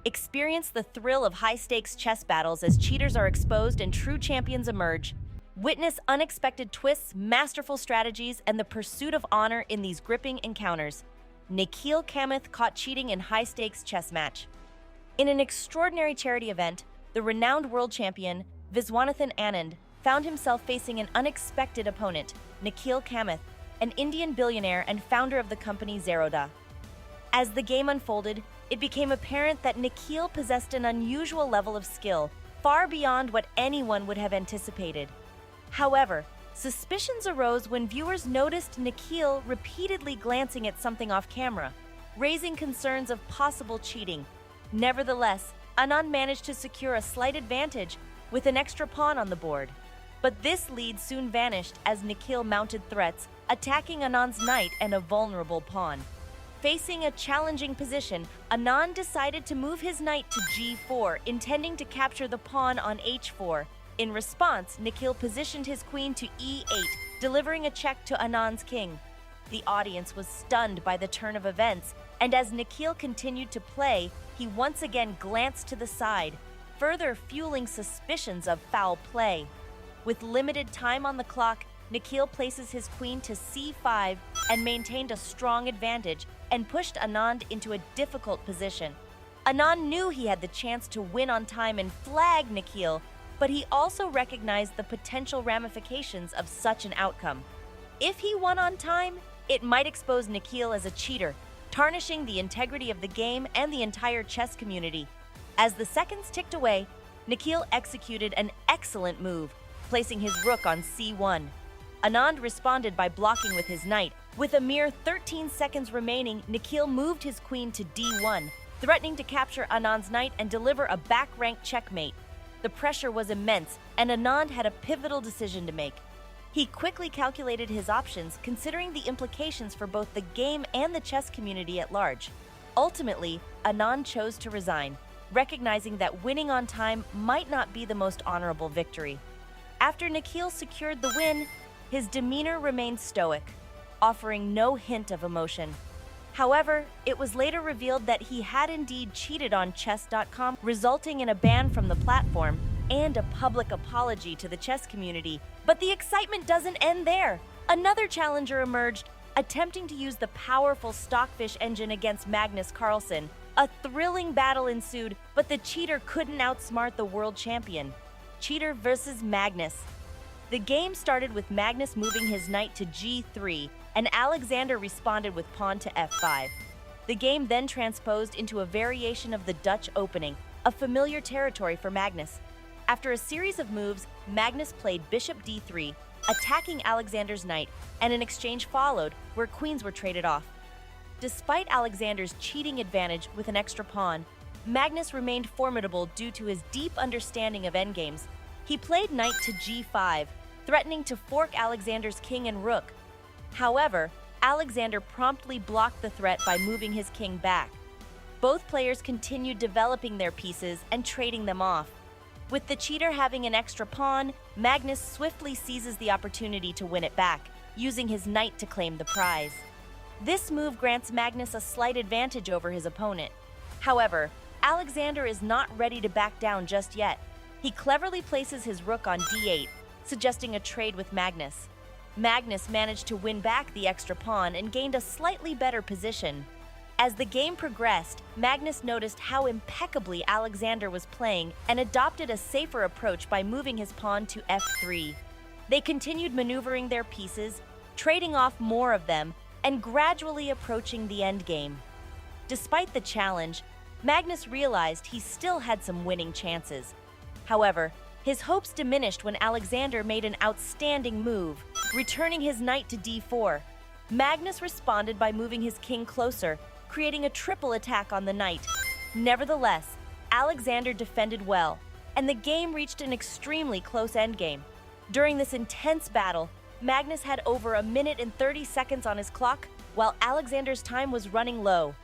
Experience the thrill of high-stakes chess battles as cheaters are exposed and true champions emerge. Witness unexpected twists, masterful strategies, and the pursuit of honor in these gripping encounters. Nikhil Kamath caught cheating in high-stakes chess match. In an extraordinary charity event, the renowned world champion, Viswanathan Anand, found himself facing an unexpected opponent, Nikhil Kamath, an Indian billionaire and founder of the company Zerodha. As the game unfolded, it became apparent that Nikhil possessed an unusual level of skill, far beyond what anyone would have anticipated. However, suspicions arose when viewers noticed Nikhil repeatedly glancing at something off camera, raising concerns of possible cheating. Nevertheless, Anand managed to secure a slight advantage with an extra pawn on the board. But this lead soon vanished as Nikhil mounted threats, attacking Anand's knight and a vulnerable pawn. Facing a challenging position, Anand decided to move his knight to g4, intending to capture the pawn on h4. In response, Nikhil positioned his queen to e8, delivering a check to Anand's king. The audience was stunned by the turn of events, and as Nikhil continued to play, he once again glanced to the side, further fueling suspicions of foul play. With limited time on the clock, Nikhil places his queen to c5 and maintained a strong advantage and pushed Anand into a difficult position. Anand knew he had the chance to win on time and flag Nikhil, but he also recognized the potential ramifications of such an outcome. If he won on time, it might expose Nikhil as a cheater, tarnishing the integrity of the game and the entire chess community. As the seconds ticked away, Nikhil executed an excellent move, placing his rook on c1. Anand responded by blocking with his knight. With a mere 13 seconds remaining, Nikhil moved his queen to d1, threatening to capture Anand's knight and deliver a back-ranked checkmate. The pressure was immense, and Anand had a pivotal decision to make. He quickly calculated his options, considering the implications for both the game and the chess community at large. Ultimately, Anand chose to resign, recognizing that winning on time might not be the most honorable victory. After Nikhil secured the win, his demeanor remained stoic, offering no hint of emotion. However, it was later revealed that he had indeed cheated on chess.com, resulting in a ban from the platform and a public apology to the chess community. But the excitement doesn't end there. Another challenger emerged, attempting to use the powerful Stockfish engine against Magnus Carlsen. A thrilling battle ensued, but the cheater couldn't outsmart the world champion. Cheater versus Magnus. The game started with Magnus moving his knight to g3, and Alexander responded with pawn to f5. The game then transposed into a variation of the Dutch opening, a familiar territory for Magnus. After a series of moves, Magnus played bishop d3, attacking Alexander's knight, and an exchange followed where queens were traded off. Despite Alexander's cheating advantage with an extra pawn, Magnus remained formidable due to his deep understanding of endgames. He played knight to g5, threatening to fork Alexander's king and rook. However, Alexander promptly blocked the threat by moving his king back. Both players continued developing their pieces and trading them off. With the cheater having an extra pawn, Magnus swiftly seizes the opportunity to win it back, using his knight to claim the prize. This move grants Magnus a slight advantage over his opponent. However, Alexander is not ready to back down just yet. He cleverly places his rook on d8, suggesting a trade with Magnus. Magnus managed to win back the extra pawn and gained a slightly better position. As the game progressed, Magnus noticed how impeccably Alexander was playing and adopted a safer approach by moving his pawn to f3. They continued maneuvering their pieces, trading off more of them, and gradually approaching the endgame. Despite the challenge, Magnus realized he still had some winning chances. However, his hopes diminished when Alexander made an outstanding move, returning his knight to d4. Magnus responded by moving his king closer, creating a triple attack on the knight. Nevertheless, Alexander defended well, and the game reached an extremely close endgame. During this intense battle, Magnus had over 1 minute and 30 seconds on his clock, while Alexander's time was running low.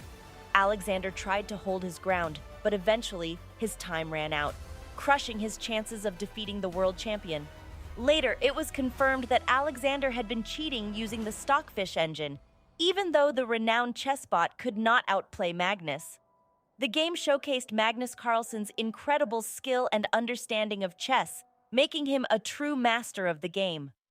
Alexander tried to hold his ground, but eventually his time ran out, crushing his chances of defeating the world champion. Later, it was confirmed that Alexander had been cheating using the Stockfish engine, even though the renowned chess bot could not outplay Magnus. The game showcased Magnus Carlsen's incredible skill and understanding of chess, making him a true master of the game.